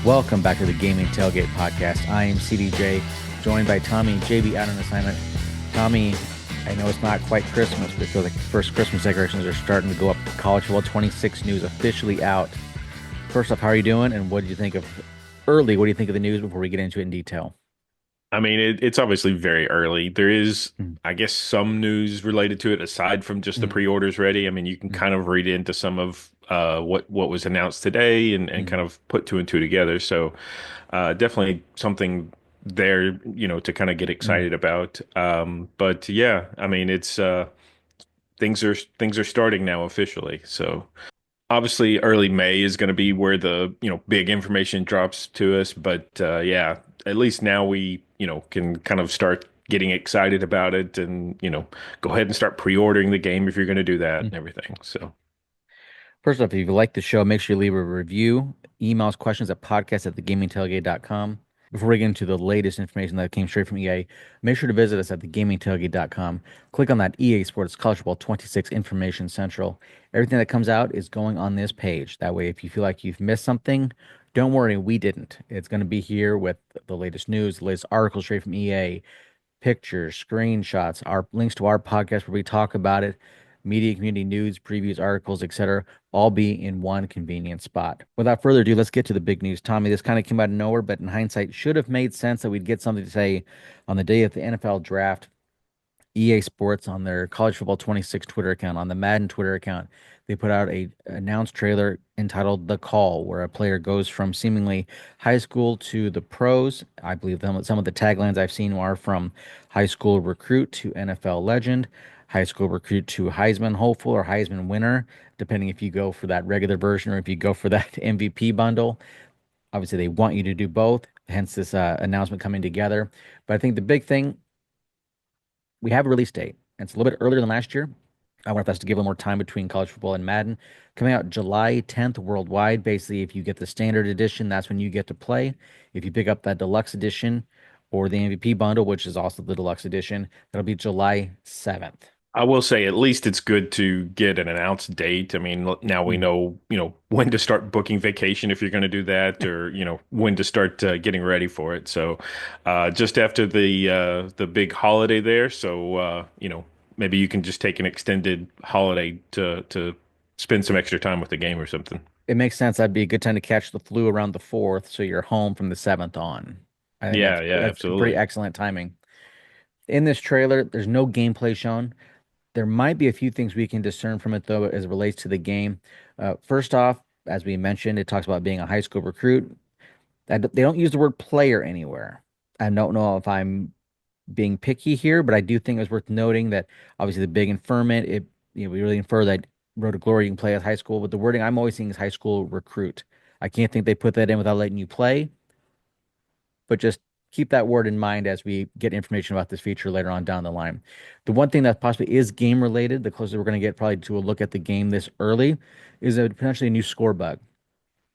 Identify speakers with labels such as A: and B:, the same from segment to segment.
A: Welcome back to the Gaming Tailgate Podcast. I am CDJ, joined by Tommy, JB out on assignment. Tommy, I know it's not quite Christmas, but I feel like the first Christmas decorations are starting to go up. College Football 26 news officially out. First off, how are you doing? And what do you think of what do you think of the news before we get into it in detail?
B: I mean, it's obviously very early. There is,
A: Mm,
B: I guess, some news related to it aside from just the
A: mm,
B: pre-orders ready. I mean, you can
A: mm,
B: kind of read into some of what was announced today and
A: mm,
B: kind of put two and two together. So definitely something there, to kind of get
A: mm.
B: excited about. But yeah, I mean, it's things are starting now officially. So obviously early May is going to be where the, big information drops to us. But yeah, at least now we, can kind of start getting excited about it and, go ahead and start pre-ordering the game if you're going to do that and
A: Mm.
B: everything. So
A: First off, if you like the show, make sure you leave a review. Email us questions at podcast@thegamingtailgate.com. Before we get into the latest information that came straight from EA, make sure to visit us at thegamingtailgate.com. Click on that EA Sports College Football 26 Information Central. Everything that comes out is going on this page. That way, if you feel like you've missed something, don't worry, we didn't. It's going to be here with the latest news, the latest articles straight from EA, pictures, screenshots, our links to our podcast where we talk about it, media community news, previews, articles, etc., all be in one convenient spot. Without further ado, let's get to the big news. Tommy, this kind of came out of nowhere, but in hindsight, should have made sense that we'd get something to say on the day of the NFL draft. EA Sports on their College Football 26 Twitter account, on the Madden Twitter account, they put out a announced trailer entitled "The Call," where a player goes from seemingly high school to the pros. I believe some of the taglines I've seen are from high school recruit to NFL legend, high school recruit to Heisman hopeful or Heisman winner, depending if you go for that regular version or if you go for that MVP bundle. Obviously, they want you to do both, hence this announcement coming together. But I think the big thing, we have a release date. And it's a little bit earlier than last year. I want us to give a little more time between college football and Madden. Coming out July 10th worldwide. Basically, if you get the standard edition, that's when you get to play. If you pick up that deluxe edition or the MVP bundle, which is also the deluxe edition, that'll be July 7th.
B: I will say at least it's good to get an announced date. I mean, now we
A: Mm.
B: know, when to start booking vacation if you're going to do that, or, when to start getting ready for it. So, just after the big holiday there, so maybe you can just take an extended holiday to spend some extra time with the game or something.
A: It makes sense. That'd be a good time to catch the flu around the 4th, so you're home from the 7th on. I think
B: Yeah, yeah,
A: that's pretty
B: absolutely.
A: excellent timing. In this trailer, there's no gameplay shown. There might be a few things we can discern from it, though, as it relates to the game. First off, as we mentioned, it talks about being a high school recruit. They don't use the word player anywhere. I don't know if I'm being picky here, but I do think it was worth noting that obviously the big inferment, we really infer that Road to Glory you can play at high school, but the wording I'm always seeing is high school recruit. I can't think they put that in without letting you play, but just keep that word in mind as we get information about this feature later on down the line. The one thing that possibly is game related, the closest we're going to get probably to a look at the game this early, is a potentially a new score bug.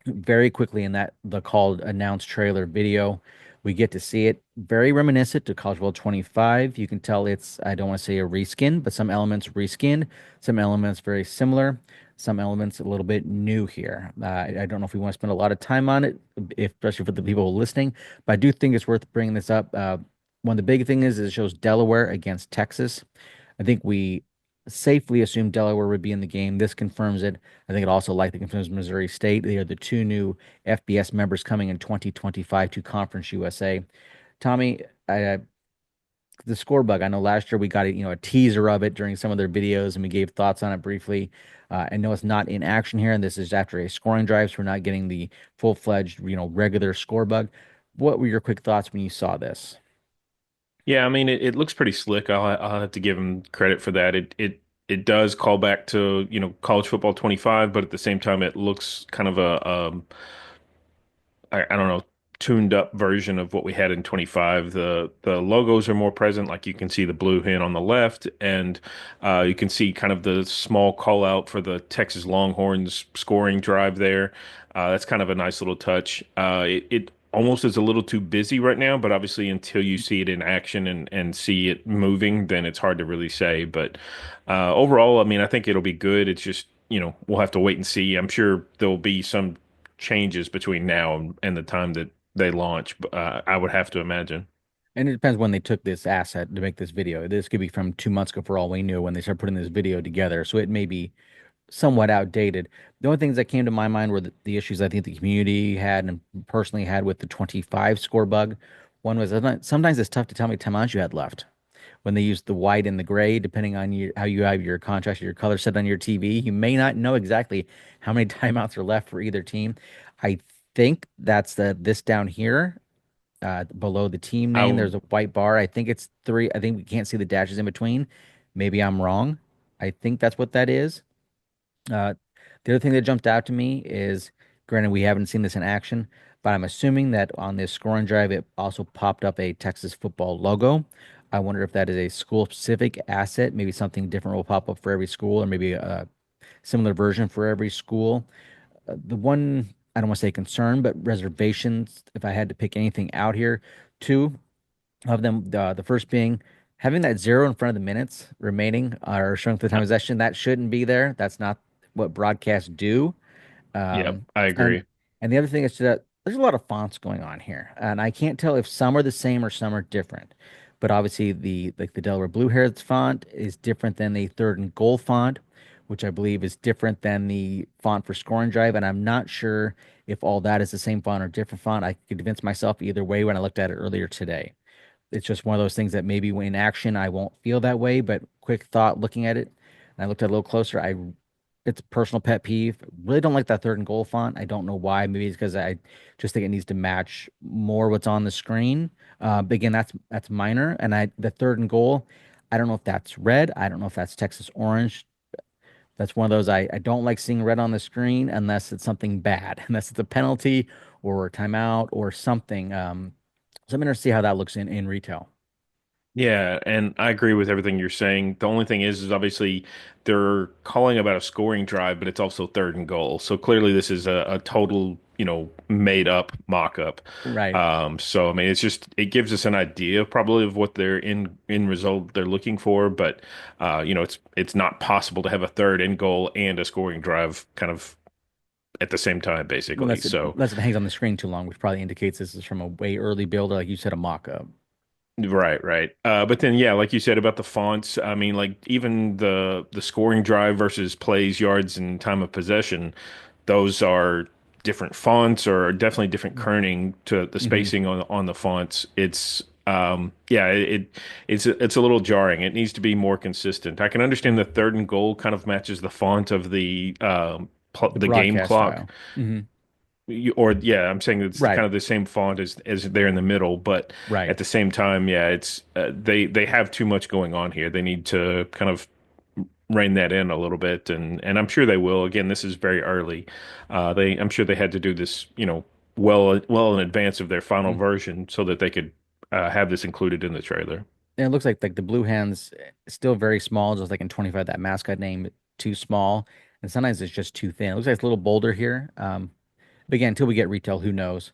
A: Very quickly in that the called announced trailer video, we get to see it very reminiscent to College World 25. You can tell it's, I don't want to say a reskin, but some elements reskinned, some elements very similar, some elements a little bit new here. I don't know if we want to spend a lot of time on it, especially for the people listening, but I do think it's worth bringing this up. One of the big things is it shows Delaware against Texas. I think we safely assume Delaware would be in the game. This confirms it. I think it also likely confirms Missouri State. They are the two new FBS members coming in 2025 to Conference USA. Tommy, the score bug. I know last year we got a teaser of it during some of their videos, and we gave thoughts on it briefly. I know it's not in action here, and this is after a scoring drive, so we're not getting the full-fledged, regular score bug. What were your quick thoughts when you saw this?
B: Yeah, I mean, it looks pretty slick. I'll have to give him credit for that. It does call back to, college football 25, but at the same time, it looks kind of I don't know, tuned up version of what we had in 25. The logos are more present, like you can see the blue hen on the left, and you can see kind of the small call out for the Texas Longhorns scoring drive there. That's kind of a nice little touch. It almost is a little too busy right now, but obviously until you see it in action and see it moving, then it's hard to really say. But overall, I mean, I think it'll be good. It's just, we'll have to wait and see. I'm sure there'll be some changes between now and the time that they launch. I would have to imagine.
A: And it depends when they took this asset to make this video. This could be from 2 months ago for all we knew when they started putting this video together. So it may be somewhat outdated. The only things that came to my mind were the issues I think the community had and personally had with the 25 score bug. One was sometimes it's tough to tell me timeouts you had left when they use the white and the gray, depending on how you have your contrast, your color set on your TV. You may not know exactly how many timeouts are left for either team. I think that's this down here. Below the team name,
B: I
A: there's a white bar. I think it's three. I think we can't see the dashes in between. Maybe I'm wrong. I think that's what that is. Uh, the other thing that jumped out to me is, granted, we haven't seen this in action, but I'm assuming that on this scoring drive, it also popped up a Texas football logo. I wonder if that is a school-specific asset. Maybe something different will pop up for every school, or maybe a similar version for every school. The one, I don't want to say concern, but reservations, if I had to pick anything out here, two of them, the first being having that zero in front of the minutes remaining or showing for the time of possession, that shouldn't be there. That's not what broadcasts do.
B: Yep,
A: Um,
B: I
A: and
B: agree.
A: and the other thing is that there's a lot of fonts going on here, and I can't tell if some are the same or some are different. But obviously, the Delaware Blue Hairs font is different than the third and goal font, which I believe is different than the font for scoring drive. And I'm not sure if all that is the same font or different font. I could convince myself either way when I looked at it earlier today. It's just one of those things that maybe when in action I won't feel that way, but quick thought looking at it, and I looked at it a little closer. It's a personal pet peeve. Really don't like that third and goal font. I don't know why. Maybe it's because I just think it needs to match more what's on the screen. But again, that's minor. And the third and goal, I don't know if that's red. I don't know if that's Texas orange. That's one of those I don't like seeing red on the screen unless it's something bad, unless it's a penalty or a timeout or something. So I'm interested to see how that looks in retail.
B: Yeah, and I agree with everything you're saying. The only thing is obviously they're calling about a scoring drive, but it's also third and goal. So clearly this is a total, made up mock-up.
A: Right.
B: So I mean, it gives us an idea probably of what their in result they're looking for, but it's not possible to have a third and goal and a scoring drive kind of at the same time, basically. So.
A: Unless it hangs on the screen too long, which probably indicates this is from a way early build, or like you said, a mock-up.
B: Right, right. But then yeah, like you said about the fonts, I mean, like even the scoring drive versus plays, yards, and time of possession, those are different fonts or definitely different kerning to the
A: Hmm.
B: spacing on the fonts. Yeah, it's a little jarring. It needs to be more consistent. I can understand the third and goal kind of matches the font of
A: The
B: the game
A: broadcast
B: clock.
A: style. Hmm.
B: Or yeah, I'm saying it's
A: Right.
B: kind of the same font as there in the middle, but
A: Right.
B: at the same time, yeah, it's they have too much going on here. They need to kind of rein that in a little bit, and I'm sure they will. Again, this is very early. I'm sure they had to do this, well in advance of their final
A: Mhm.
B: version so that they could have this included in the trailer.
A: And it looks like the blue hands still very small, just like in 25, that mascot name too small, and sometimes it's just too thin. It looks like it's a little bolder here. But again, until we get retail, who knows?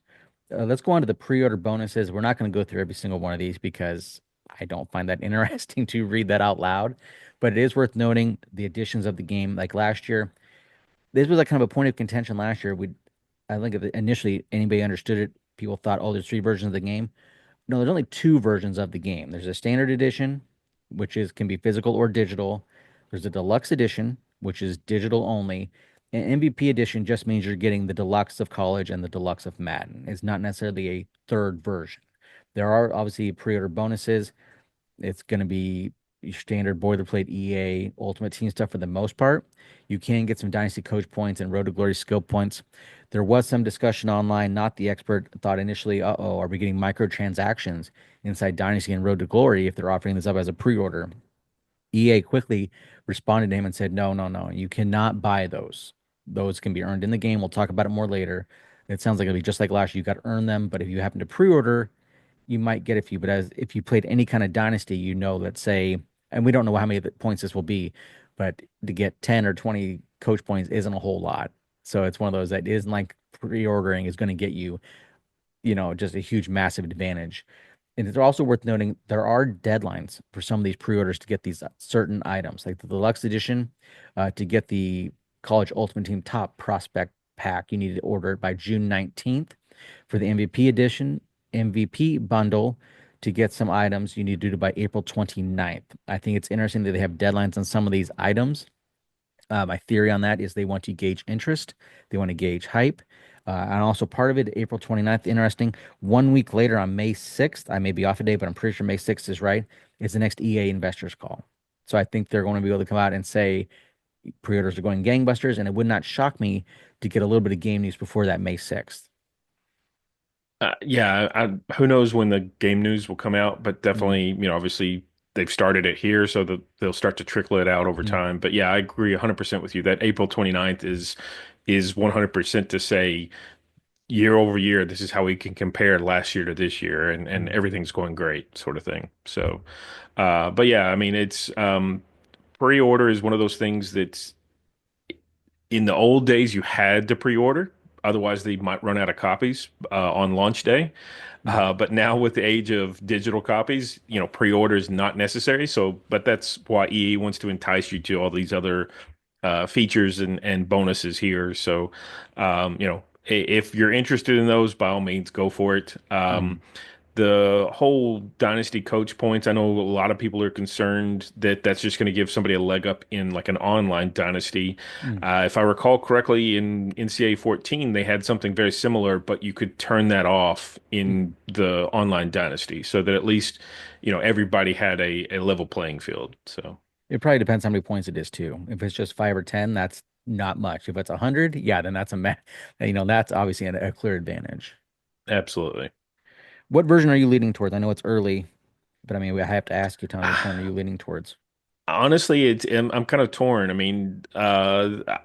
A: Let's go on to the pre-order bonuses. We're not going to go through every single one of these because I don't find that interesting to read that out loud. But it is worth noting the additions of the game. Like last year, this was like kind of a point of contention last year. I think if initially anybody understood it, people thought, oh, there's three versions of the game. No, there's only two versions of the game. There's a standard edition, which is can be physical or digital. There's a deluxe edition, which is digital only. And MVP edition just means you're getting the deluxe of college and the deluxe of Madden. It's not necessarily a third version. There are obviously pre-order bonuses. It's going to be your standard boilerplate EA Ultimate Team stuff for the most part. You can get some Dynasty Coach points and Road to Glory skill points. There was some discussion online, not the expert thought initially, uh-oh, are we getting microtransactions inside Dynasty and Road to Glory if they're offering this up as a pre-order? EA quickly responded to him and said, no, no, no, you cannot buy those. Those can be earned in the game. We'll talk about it more later. It sounds like it'll be just like last year. You got to earn them, but if you happen to pre-order, you might get a few, but as if you played any kind of dynasty, let's say, and we don't know how many of the points this will be, but to get 10 or 20 coach points isn't a whole lot. So it's one of those that isn't like pre-ordering is going to get you, just a huge, massive advantage. And it's also worth noting there are deadlines for some of these pre-orders to get these certain items, like the deluxe edition, to get the college ultimate team top prospect pack. You need to order it by June 19th. For the MVP edition, MVP bundle, to get some items, you need to do it by April 29th. I think it's interesting that they have deadlines on some of these items. My theory on that is they want to gauge interest, they want to gauge hype. And also part of it, April 29th, interesting. 1 week later on May 6th, I may be off a day, but I'm pretty sure May 6th is right, is the next EA investors call. So I think they're going to be able to come out and say pre-orders are going gangbusters, and it would not shock me to get a little bit of game news before that May 6th.
B: Yeah, who knows when the game news will come out, but
A: Mm,
B: definitely, obviously they've started it here, so that they'll start to trickle it out over
A: mm,
B: time. But yeah, I agree 100% with you that April 29th is 100% to say year over year, this is how we can compare last year to this year, and
A: mm,
B: everything's going great, sort of thing. So, but yeah, I mean, it's pre-order is one of those things that's in the old days you had to pre-order, otherwise they might run out of copies on launch day.
A: mm,
B: But now with the age of digital copies, pre-order is not necessary. So, but that's why EA wants to entice you to all these other features and bonuses here. So, if you're interested in those, by all means, go for it.
A: mm,
B: The whole dynasty coach points, I know a lot of people are concerned that that's just going to give somebody a leg up in like an online dynasty.
A: mm,
B: If I recall correctly, in NCAA 14, they had something very similar, but you could turn that off
A: mm.
B: in the online dynasty so that at least, everybody had a level playing field. So,
A: It probably depends how many points it is too. If it's just 5 or 10, that's not much. If it's 100, yeah, then that's that's obviously a clear advantage.
B: absolutely.
A: What version are you leaning towards? I know it's early, but I mean, I have to ask you, Tony, which one are you leaning towards?
B: Honestly, I'm kind of torn. I mean, I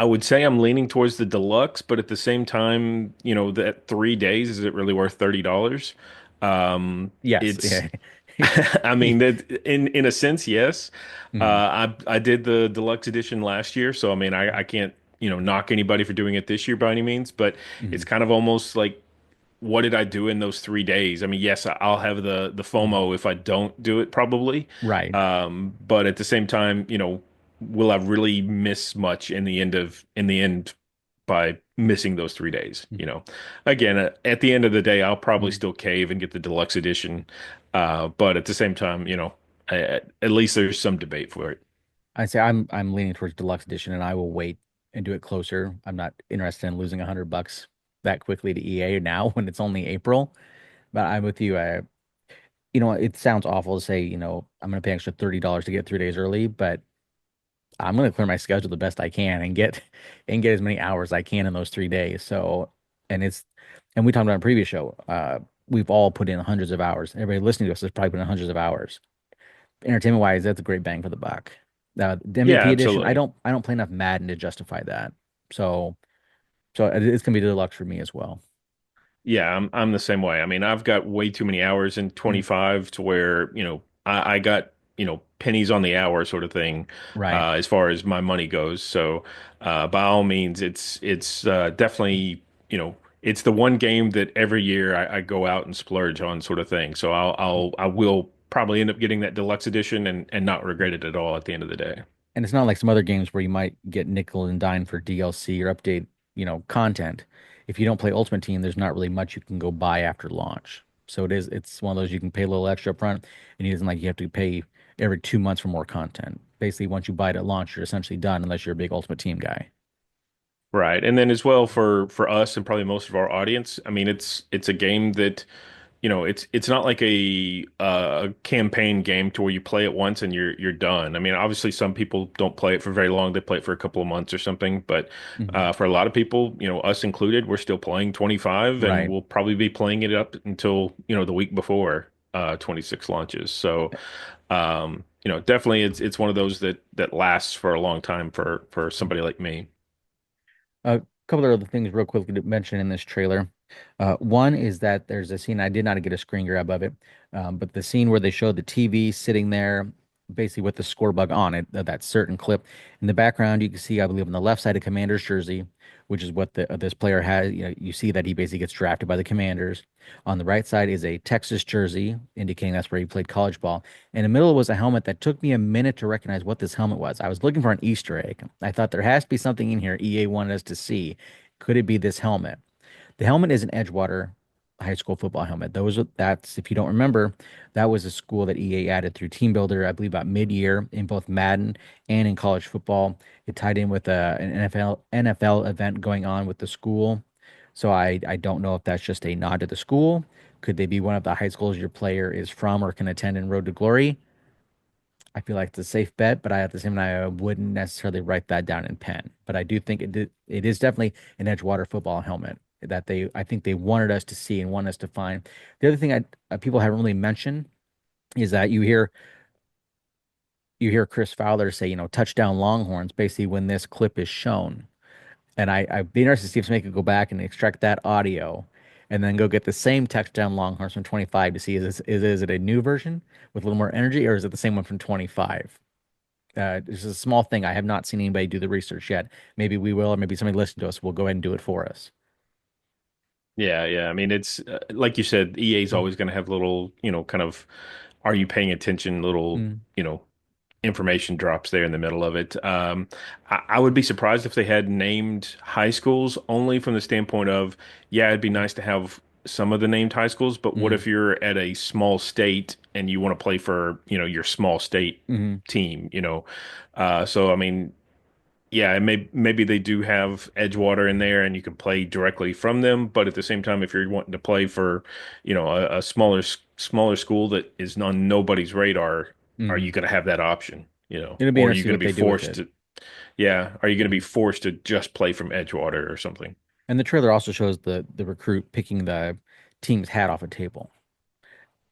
B: would say I'm leaning towards the deluxe, but at the same time, that 3 days, is it really worth $30?
A: Yes,
B: It's,
A: yeah.
B: I mean, that in a sense, yes.
A: Mhm,
B: I did the deluxe edition last year, so I mean, I can't, knock anybody for doing it this year by any means, but it's
A: mhm,
B: kind of almost like, what did I do in those 3 days? I mean, yes, I'll have the
A: mhm.
B: FOMO if I don't do it, probably.
A: Right.
B: But at the same time, will I really miss much in the end by missing those 3 days? Again, at the end of the day, I'll probably
A: Mhm.
B: still cave and get the deluxe edition. But at the same time, at least there's some debate for it.
A: I say I'm leaning towards deluxe edition, and I will wait and do it closer. I'm not interested in losing $100 that quickly to EA now when it's only April. But I'm with you. It sounds awful to say, I'm going to pay extra $30 to get 3 days early, but I'm going to clear my schedule the best I can and get as many hours as I can in those 3 days. So, and it's and we talked about in a previous show. We've all put in hundreds of hours. Everybody listening to us has probably put in hundreds of hours. Entertainment wise, that's a great bang for the buck. The
B: Yeah,
A: MVP edition, I
B: absolutely.
A: don't I don't play enough Madden to justify that. So it's gonna be deluxe for me as well.
B: Yeah, I'm the same way. I mean, I've got way too many hours in
A: Mm,
B: 25 to where, I got, pennies on the hour sort of thing,
A: right.
B: as far as my money goes. So, by all means, it's definitely, it's the one game that every year I go out and splurge on sort of thing. So I will probably end up getting that deluxe edition and not regret it at all at the end of the day.
A: And it's not like some other games where you might get nickel and dime for DLC or update, content. If you don't play Ultimate Team, there's not really much you can go buy after launch. So it's one of those you can pay a little extra up front, and it isn't like you have to pay every 2 months for more content. Basically, once you buy it at launch, you're essentially done unless you're a big Ultimate Team guy.
B: Right. And then as well for us and probably most of our audience, I mean it's a game that it's not like a campaign game to where you play it once and you're done. I mean, obviously some people don't play it for very long. They play it for a couple of months or something, but
A: Mhm.
B: for a lot of people, us included, we're still playing 25 and
A: Right.
B: we'll probably be playing it up until, the week before 26 launches. So, definitely it's one of those that lasts for a long time for somebody like me.
A: A couple of other things real quickly to mention in this trailer. One is that there's a scene, I did not get a screen grab of it, but the scene where they showed the TV sitting there basically with the score bug on it, that certain clip. In the background, you can see, I believe, on the left side of Commander's jersey, which is what this player has. You see that he basically gets drafted by the Commanders. On the right side is a Texas jersey, indicating that's where he played college ball. In the middle was a helmet that took me a minute to recognize what this helmet was. I was looking for an Easter egg. I thought there has to be something in here EA wanted us to see. Could it be this helmet? The helmet is an Edgewater high school football helmet. That's if you don't remember, that was a school that EA added through Team Builder, I believe about mid-year in both Madden and in college football. It tied in with an NFL event going on with the school. So I don't know if that's just a nod to the school. Could they be one of the high schools your player is from or can attend in Road to Glory? I feel like it's a safe bet, but at the same time, I wouldn't necessarily write that down in pen. But I do think it is definitely an Edgewater football helmet that I think they wanted us to see and want us to find. The other thing people haven't really mentioned is that you hear Chris Fowler say, touchdown Longhorns, basically when this clip is shown. And I'd be interested to see if somebody could go back and extract that audio and then go get the same touchdown Longhorns from 25 to see is it a new version with a little more energy or is it the same one from 25? This is a small thing. I have not seen anybody do the research yet. Maybe we will, or maybe somebody listening to us will go ahead and do it for us.
B: Yeah, yeah. I mean, it's like you said, EA is
A: Mm,
B: always going to have little, kind of, are you paying attention? Little,
A: mm,
B: information drops there in the middle of it. I would be surprised if they had named high schools only from the standpoint of, yeah, it'd be nice to have some of the named high schools, but what
A: mm,
B: if you're at a small state and you want to play for, your small state
A: mm,
B: team? So I mean, yeah, maybe they do have Edgewater in there and you can play directly from them, but at the same time, if you're wanting to play for, a smaller school that is on nobody's radar, are you
A: mm.
B: going to have that option?
A: It'll be
B: Or are you
A: interesting to see
B: going to
A: what
B: be
A: they do with
B: forced
A: it.
B: to, yeah, are you going to be
A: Mm.
B: forced to just play from Edgewater or something?
A: And the trailer also shows the recruit picking the team's hat off a table.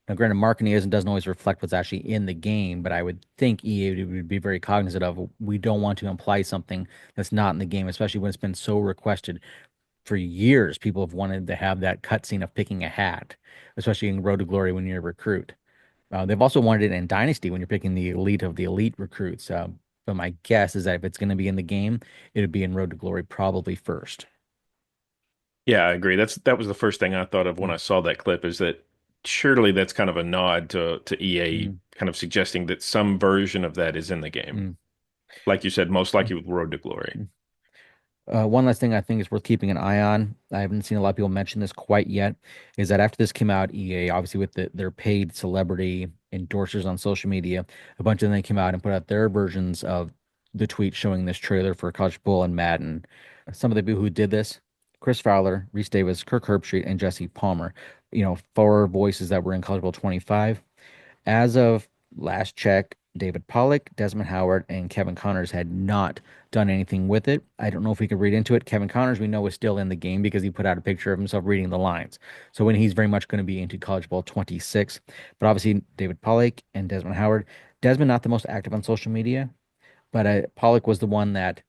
A: Now, granted, marketing isn't doesn't always reflect what's actually in the game, but I would think EA would be very cognizant of we don't want to imply something that's not in the game, especially when it's been so requested for years. People have wanted to have that cutscene of picking a hat, especially in Road to Glory when you're a recruit. They've also wanted it in Dynasty when you're picking the elite of the elite recruits. But my guess is that if it's going to be in the game, it would be in Road to Glory probably first.
B: Yeah, I agree. That was the first thing I thought of when
A: Mm,
B: I saw that clip is that surely that's kind of a nod to EA
A: mm,
B: kind of suggesting that some version of that is in the game.
A: mm,
B: Like you said, most
A: mm,
B: likely with Road to Glory.
A: mm. One last thing I think is worth keeping an eye on. I haven't seen a lot of people mention this quite yet. Is that after this came out, EA, obviously with their paid celebrity endorsers on social media, a bunch of them came out and put out their versions of the tweet showing this trailer for College Bowl and Madden. Some of the people who did this, Chris Fowler, Reese Davis, Kirk Herbstreit, and Jesse Palmer. Four voices that were in College Bowl 25. As of last check, David Pollock, Desmond Howard, and Kevin Connors had not done anything with it. I don't know if we could read into it. Kevin Connors, we know, is still in the game because he put out a picture of himself reading the lines. So when he's very much going to be into College Ball 26. But obviously, David Pollock and Desmond Howard. Desmond, not the most active on social media, but Pollock was the one that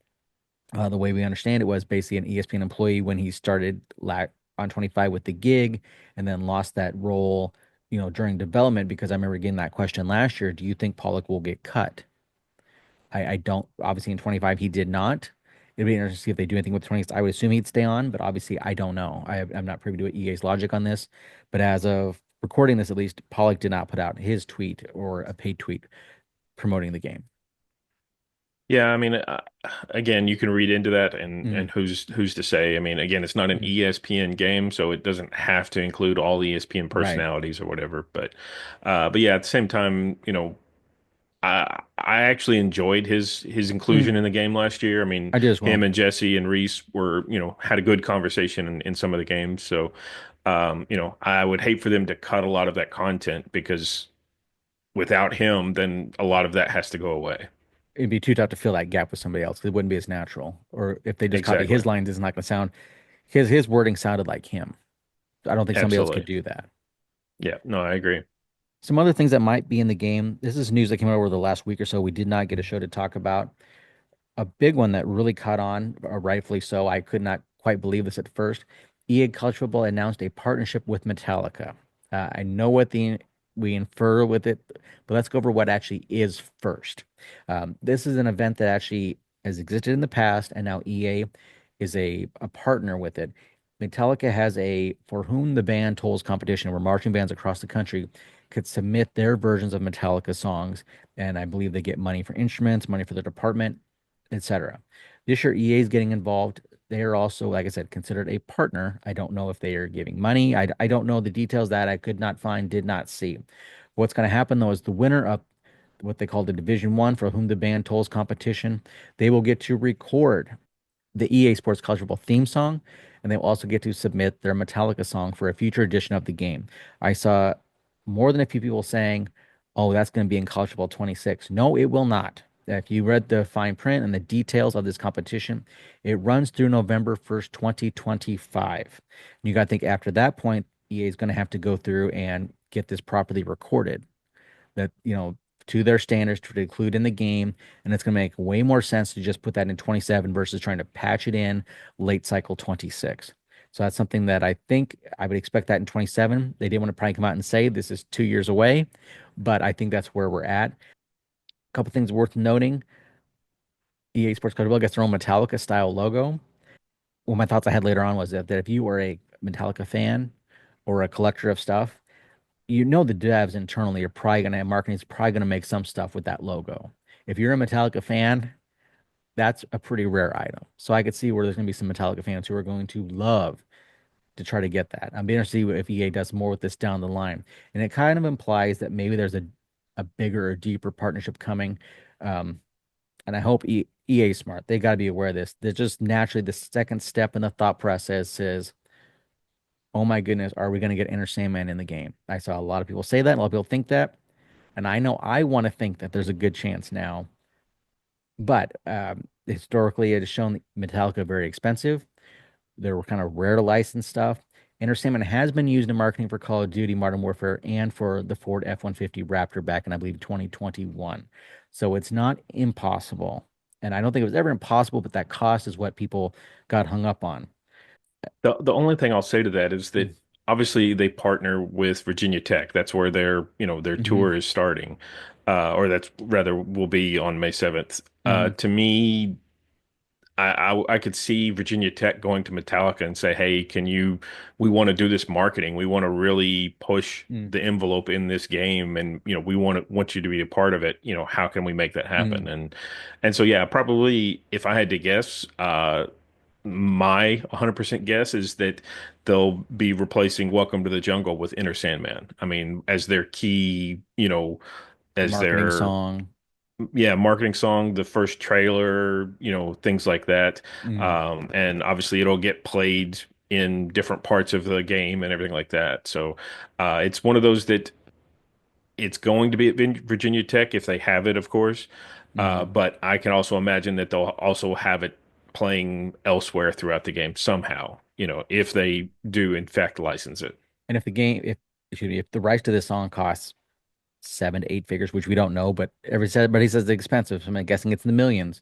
A: the way we understand it was basically an ESPN employee when he started on 25 with the gig and then lost that role, during development because I remember getting that question last year. Do you think Pollock will get cut? I don't. Obviously, in 25, he did not. It'd be interesting to see if they do anything with 20. I would assume he'd stay on, but obviously, I don't know. I'm not privy to EA's logic on this. But as of recording this, at least, Pollock did not put out his tweet or a paid tweet promoting the game.
B: Yeah, I mean, again, you can read into that, and
A: Mm,
B: who's to say? I mean, again, it's not an
A: mm,
B: ESPN game, so it doesn't have to include all ESPN
A: right.
B: personalities or whatever. But yeah, at the same time, I actually enjoyed his inclusion
A: Mm,
B: in the game last year. I mean,
A: I did as well.
B: him and Jesse and Reese were, had a good conversation in some of the games. So, I would hate for them to cut a lot of that content because without him, then a lot of that has to go away.
A: It'd be too tough to fill that gap with somebody else. It wouldn't be as natural. Or if they just copy
B: Exactly.
A: his lines, it's not going to sound. His wording sounded like him. I don't think somebody else could
B: Absolutely.
A: do that.
B: Yeah, no, I agree.
A: Some other things that might be in the game. This is news that came out over the last week or so. We did not get a show to talk about. A big one that really caught on, rightfully so. I could not quite believe this at first. EA College Football announced a partnership with Metallica. I know what the we infer with it, but let's go over what actually is first. This is an event that actually has existed in the past, and now EA is a partner with it. Metallica has a For Whom the Band Tolls competition where marching bands across the country could submit their versions of Metallica songs, and I believe they get money for instruments, money for their department, etc. This year, EA is getting involved. They are also, like I said, considered a partner. I don't know if they are giving money. I don't know the details that I could not find, did not see. What's going to happen though is the winner of what they call the Division One, For Whom the Band Tolls competition, they will get to record the EA Sports College Football theme song, and they'll also get to submit their Metallica song for a future edition of the game. I saw more than a few people saying, "Oh, that's going to be in College Football 26." No, it will not. If you read the fine print and the details of this competition, it runs through November 1st, 2025. And you got to think after that point, EA is going to have to go through and get this properly recorded that, to their standards to include in the game. And it's going to make way more sense to just put that in 27 versus trying to patch it in late cycle 26. So that's something that I think I would expect that in 27. They didn't want to probably come out and say this is 2 years away, but I think that's where we're at. A couple things worth noting. EA Sports Codable gets their own Metallica style logo. One of my thoughts I had later on was that if you are a Metallica fan or a collector of stuff, the devs internally are probably going to, marketing is probably going to make some stuff with that logo. If you're a Metallica fan, that's a pretty rare item. So I could see where there's going to be some Metallica fans who are going to love to try to get that. I'm being to see if EA does more with this down the line. And it kind of implies that maybe there's a bigger or deeper partnership coming. Um, and I hope EA smart. They got to be aware of this. They're just naturally the second step in the thought process is, oh my goodness, are we going to get Enter Sandman in the game? I saw a lot of people say that. A lot of people think that. And I know I want to think that there's a good chance now, but historically, it has shown that Metallica very expensive. They were kind of rare to license stuff. Entertainment has been used in marketing for Call of Duty, Modern Warfare, and for the Ford F-150 Raptor back in, I believe, 2021. So it's not impossible. And I don't think it was ever impossible, but that cost is what people got hung up on.
B: The only thing I'll say to that is that obviously they partner with Virginia Tech. That's where their
A: Mm-hmm.
B: tour is starting, or that's rather will be on May 7th.
A: Mm-hmm.
B: To me, I could see Virginia Tech going to Metallica and say, "Hey, we want to do this marketing. We want to really push the envelope in this game, and we want you to be a part of it. How can we make that
A: Mm-hmm.
B: happen?" And so yeah, probably if I had to guess, my 100% guess is that they'll be replacing Welcome to the Jungle with Enter Sandman. I mean, as their key, as
A: Marketing
B: their
A: song.
B: yeah, marketing song, the first trailer, things like that.
A: Mm-hmm.
B: And obviously it'll get played in different parts of the game and everything like that. So it's one of those that it's going to be at Virginia Tech if they have it, of course.
A: Mm-hmm.
B: But I can also imagine that they'll also have it playing elsewhere throughout the game somehow, if they do in fact license it.
A: And if the game, if excuse me, if the rights to this song costs 7 to 8 figures, which we don't know, but everybody says it's expensive, so I'm guessing it's in the millions.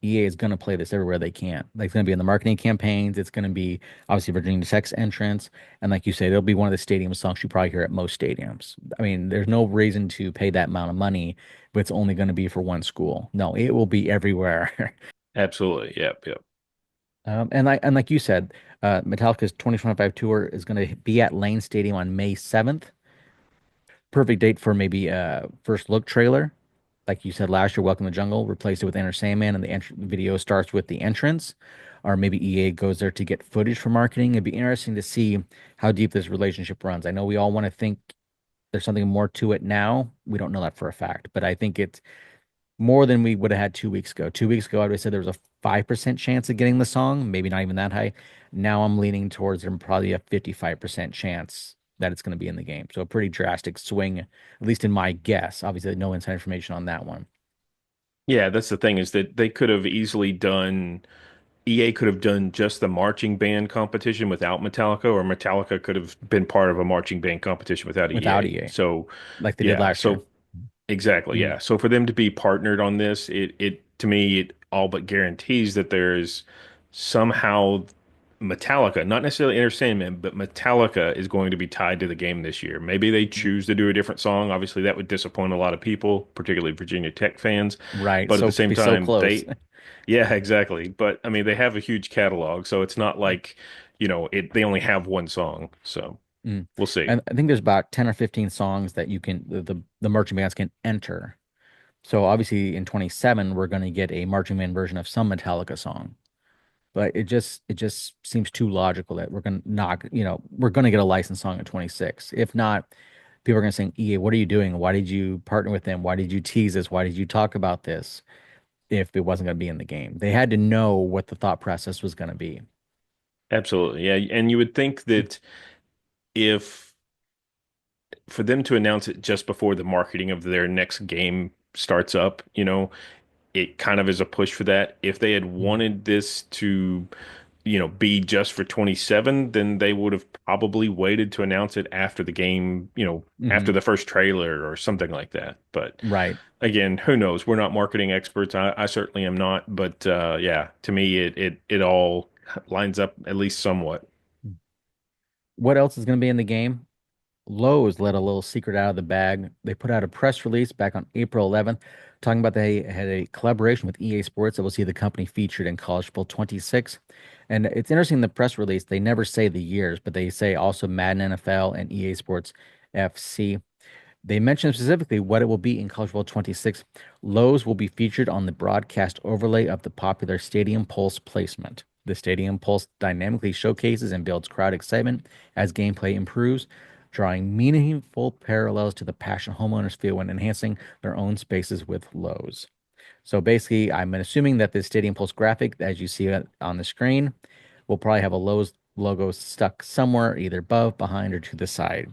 A: EA is going to play this everywhere they can. Like it's going to be in the marketing campaigns. It's going to be obviously Virginia Tech's entrance, and like you say, there'll be one of the stadium songs you probably hear at most stadiums. I mean, there's no reason to pay that amount of money, but it's only going to be for one school. No, it will be everywhere.
B: Absolutely. Yep. Yep.
A: And like you said, Metallica's 2025 tour is going to be at Lane Stadium on May 7th. Perfect date for maybe a first look trailer. Like you said last year, Welcome to the Jungle replaced it with Enter Sandman, and the video starts with the entrance. Or maybe EA goes there to get footage for marketing. It'd be interesting to see how deep this relationship runs. I know we all want to think there's something more to it now. We don't know that for a fact, but I think it's more than we would have had 2 weeks ago. 2 weeks ago, I would have said there was a 5% chance of getting the song, maybe not even that high. Now I'm leaning towards there probably a 55% chance that it's going to be in the game. So a pretty drastic swing, at least in my guess. Obviously, no inside information on that one.
B: Yeah, that's the thing is that they could have easily done EA could have done just the marching band competition without Metallica, or Metallica could have been part of a marching band competition without
A: Without
B: EA.
A: EA,
B: So,
A: like they did
B: yeah,
A: last year.
B: so exactly,
A: Mm,
B: yeah. So for them to be partnered on this, it to me it all but guarantees that there's somehow. Metallica, not necessarily Enter Sandman, but Metallica is going to be tied to the game this year. Maybe they choose to do a different song. Obviously, that would disappoint a lot of people, particularly Virginia Tech fans.
A: Right.
B: But at the
A: So
B: same
A: be so
B: time,
A: close.
B: yeah, exactly. But I mean, they have a huge catalog, so it's not like, they only have one song. So
A: Mm.
B: we'll see.
A: And I think there's about 10 or 15 songs that you can the marching bands can enter. So obviously in 27 we're going to get a marching band version of some Metallica song. But it just seems too logical that we're going to not, we're going to get a licensed song in 26. If not, people are going to say, EA, what are you doing? Why did you partner with them? Why did you tease this? Why did you talk about this if it wasn't going to be in the game? They had to know what the thought process was going to be.
B: Absolutely. Yeah. And you would think that if for them to announce it just before the marketing of their next game starts up, it kind of is a push for that. If they had
A: Mhm.
B: wanted this to, be just for 27, then they would have probably waited to announce it after the game, after
A: Mhm.
B: the first trailer or something like that. But
A: Right.
B: again, who knows? We're not marketing experts. I certainly am not. But yeah, to me, it all lines up at least somewhat.
A: What else is going to be in the game? Lowe's let a little secret out of the bag. They put out a press release back on April 11th talking about they had a collaboration with EA Sports that will see the company featured in College Football 26. And it's interesting in the press release, they never say the years, but they say also Madden NFL and EA Sports FC. They mentioned specifically what it will be in College Football 26. Lowe's will be featured on the broadcast overlay of the popular Stadium Pulse placement. The Stadium Pulse dynamically showcases and builds crowd excitement as gameplay improves, drawing meaningful parallels to the passion homeowners feel when enhancing their own spaces with Lowe's. So basically, I'm assuming that the Stadium Pulse graphic, as you see it on the screen, will probably have a Lowe's logo stuck somewhere, either above, behind, or to the side.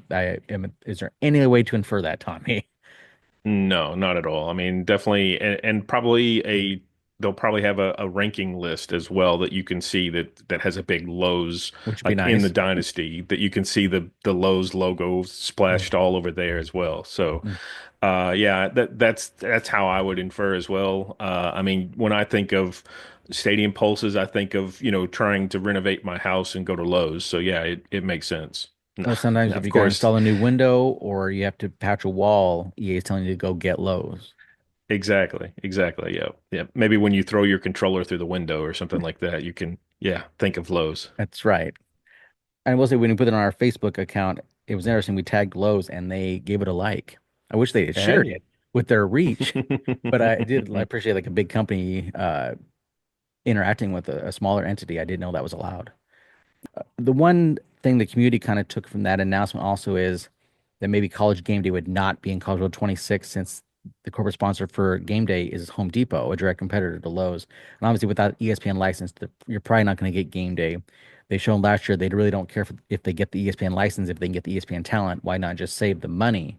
A: Is there any way to infer that, Tommy?
B: No, not at all. I mean, definitely, and probably they'll probably have a ranking list as well that you can see that has a big Lowe's
A: Which would be
B: like in the
A: nice.
B: Dynasty that you can see the Lowe's logo
A: Mm,
B: splashed all over there as well. So,
A: mm.
B: yeah, that's how I would infer as well. I mean, when I think of stadium pulses, I think of trying to renovate my house and go to Lowe's. So yeah, it makes sense.
A: Well, sometimes if
B: Of
A: you got to
B: course.
A: install a new window or you have to patch a wall, EA is telling you to go get Lowe's.
B: Exactly. Exactly. Yeah. Yeah. Maybe when you throw your controller through the window or something like that, you can, yeah, think of Lowe's.
A: That's right. And I will say when we put it on our Facebook account, it was interesting. We tagged Lowe's and they gave it a like. I wish they had shared
B: Hey.
A: it with their reach, but I appreciate like a big company interacting with a smaller entity. I didn't know that was allowed. The one thing the community kind of took from that announcement also is that maybe College Game Day would not be in College World 26 since the corporate sponsor for Game Day is Home Depot, a direct competitor to Lowe's. And obviously, without ESPN license, you're probably not going to get Game Day. They showed last year they really don't care if they get the ESPN license, if they can get the ESPN talent. Why not just save the money?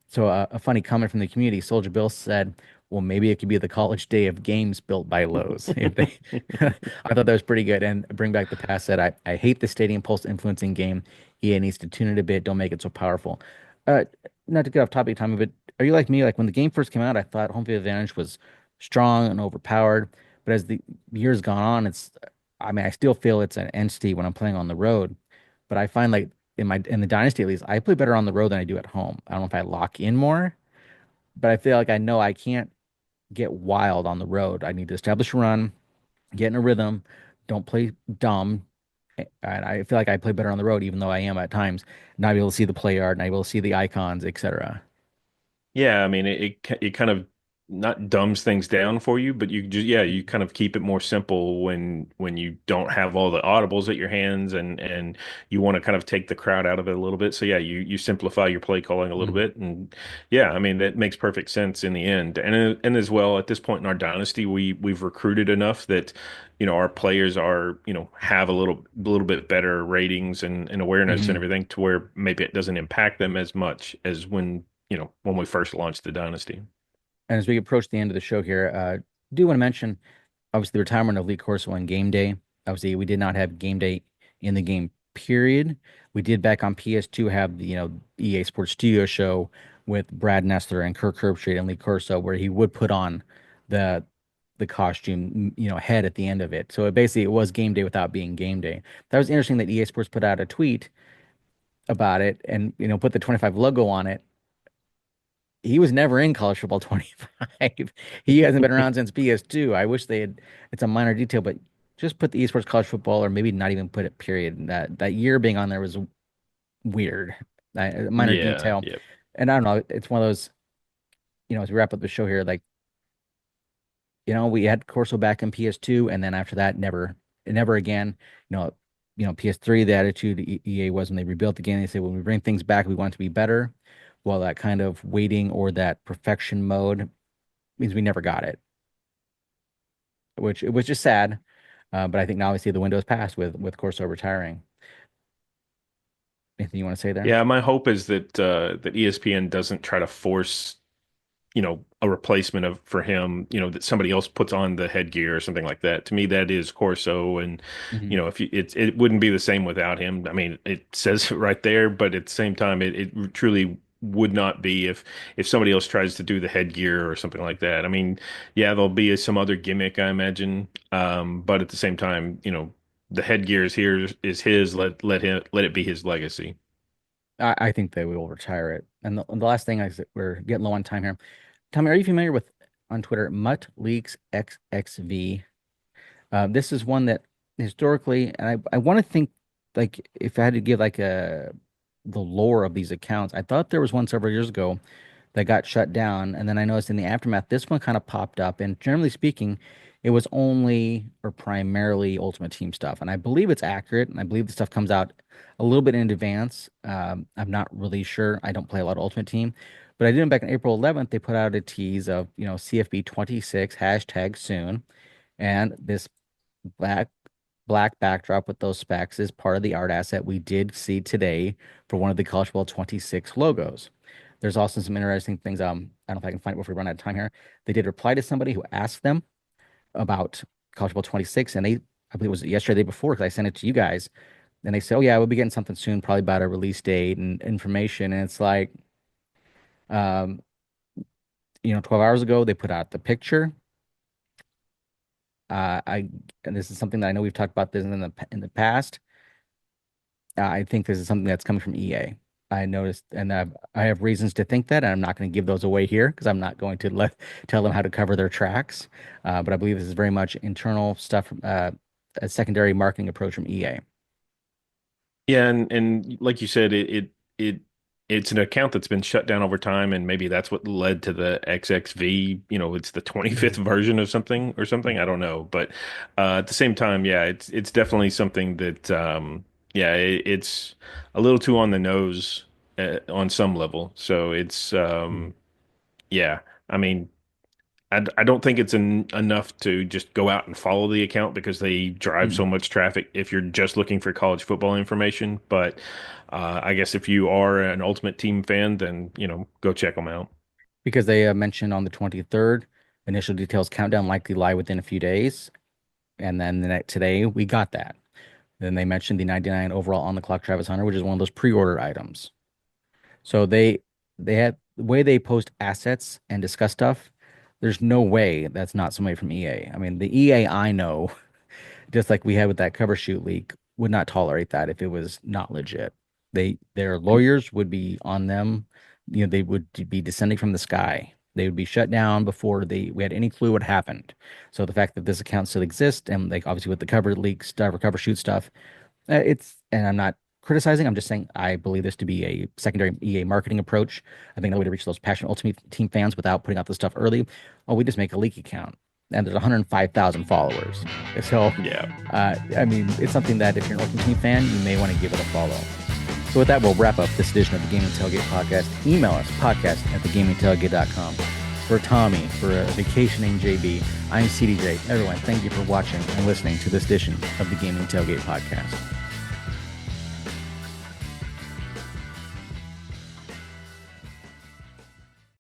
A: So a funny comment from the community, Soldier Bill said, "Well, maybe it could be the college day of games built by Lowe's." If they, I thought that was pretty good. And Bring Back the Past said, "I hate the Stadium Pulse influencing game. EA needs to tune it a bit. Don't make it so powerful." Uh, Not to get off topic, Tommy, but are you like me? Like when the game first came out, I thought home field advantage was strong and overpowered. But as the years gone on, I mean, I still feel it's an entity when I'm playing on the road. But I find like in the dynasty at least, I play better on the road than I do at home. I don't know if I lock in more, but I feel like I know I can't get wild on the road. I need to establish a run, get in a rhythm, don't play dumb. And I feel like I play better on the road, even though I am at times not able to see the play yard, not able to see the icons, etc.
B: Yeah, I mean, it kind of not dumbs things down for you, but you just yeah, you kind of keep it more simple when you don't have all the audibles at your hands and you want to kind of take the crowd out of it a little bit. So yeah, you simplify your play calling a little
A: Mm,
B: bit, and yeah, I mean that makes perfect sense in the end. And as well, at this point in our dynasty, we've recruited enough that our players are have a little bit better ratings and awareness and
A: mhm.
B: everything to where maybe it doesn't impact them as much as when we first launched the dynasty.
A: And as we approach the end of the show here, do want to mention obviously the retirement of Lee Corso on game day. Obviously, we did not have game day in the game period. We did back on PS2 have the EA Sports Studio show with Brad Nessler and Kirk Herbstreit and Lee Corso, where he would put on the the costume, head at the end of it. So it was game day without being game day. That was interesting that EA Sports put out a tweet about it and put the 25 logo on it. He was never in college football 25. He hasn't been around since PS2. I wish they had, it's a minor detail, but just put the esports college football, or maybe not even put it, period. That year being on there was weird. A minor
B: Yeah,
A: detail.
B: yeah.
A: And I don't know, it's one of those, as we wrap up the show here, like, we had Corso back in PS2, and then after that, never again. PS3, the attitude EA was when they rebuilt the game, they said, when we bring things back, we want it to be better. Well, that kind of waiting or that perfection mode means we never got it, which it was just sad. But I think now we see the window is passed with Corso retiring. Anything you want to say there?
B: Yeah, my hope is that ESPN doesn't try to force, a replacement of for him, that somebody else puts on the headgear or something like that. To me, that is Corso, and
A: Hmm.
B: if it wouldn't be the same without him. I mean, it says it right there, but at the same time, it truly would not be if somebody else tries to do the headgear or something like that. I mean, yeah, there'll be some other gimmick, I imagine, but at the same time, the headgear is his. Let it be his legacy.
A: I think they will retire it. And the last thing is that we're getting low on time here. Tommy, are you familiar with on Twitter Mutt Leaks XXV? This is one that historically, and I want to think, like, if I had to give like the lore of these accounts, I thought there was one several years ago that got shut down, and then I noticed in the aftermath this one kind of popped up. And generally speaking, it was only or primarily Ultimate Team stuff, and I believe it's accurate, and I believe the stuff comes out a little bit in advance. I'm not really sure. I don't play a lot of Ultimate Team, but I did back on April 11th. They put out a tease of CFB 26 hashtag soon, and this black black backdrop with those specs is part of the art asset we did see today for one of the College Football 26 logos. There's also some interesting things. I don't know if I can find it before we run out of time here. They did reply to somebody who asked them about College Football 26, and I believe it was yesterday, the day before, because I sent it to you guys, and they said, "Oh yeah, we'll be getting something soon, probably about a release date and information." And it's like, um, 12 hours ago they put out the picture. And this is something that I know we've talked about this in the past. I think this is something that's coming from EA. I noticed, and I have reasons to think that, and I'm not going to give those away here because I'm not going to tell them how to cover their tracks. But I believe this is very much internal stuff, a secondary marketing approach from EA.
B: Yeah, and like you said, it's an account that's been shut down over time, and maybe that's what led to the XXV. It's the 25th
A: Mhm.
B: version of something or something. I don't know, but at the same time, yeah, it's definitely something that yeah, it's a little too on the nose on some level. So it's
A: Mhm.
B: yeah, I mean. I don't think it's enough to just go out and follow the account because they drive so
A: Mhm.
B: much traffic if you're just looking for college football information. But I guess if you are an Ultimate Team fan, then, go check them out.
A: Because they mentioned on the 23rd, initial details countdown likely lie within a few days, and then today we got that. Then they mentioned the 99 overall on the clock Travis Hunter, which is one of those pre-order items. So they had the way they post assets and discuss stuff. There's no way that's not somebody from EA. I mean, the EA I know, just like we had with that cover shoot leak, would not tolerate that if it was not legit. Their lawyers would be on them. They would be descending from the sky. They would be shut down before we had any clue what happened. So the fact that this account still exists, and like obviously with the cover leak stuff or cover shoot stuff, and I'm not criticizing. I'm just saying I believe this to be a secondary EA marketing approach. I think the way to reach those passionate Ultimate Team fans without putting out the stuff early. Oh, we just make a leak account, and there's 105,000 followers. So,
B: Yeah.
A: I mean, it's something that if you're an Ultimate Team fan, you may want to give it a follow. So with that, we'll wrap up this edition of the Gaming Tailgate Podcast. Email us, podcast@thegamingtailgate.com. For Tommy, for vacationing JB, I'm CDJ. Everyone, thank you for watching and listening to this edition of the Gaming Tailgate Podcast.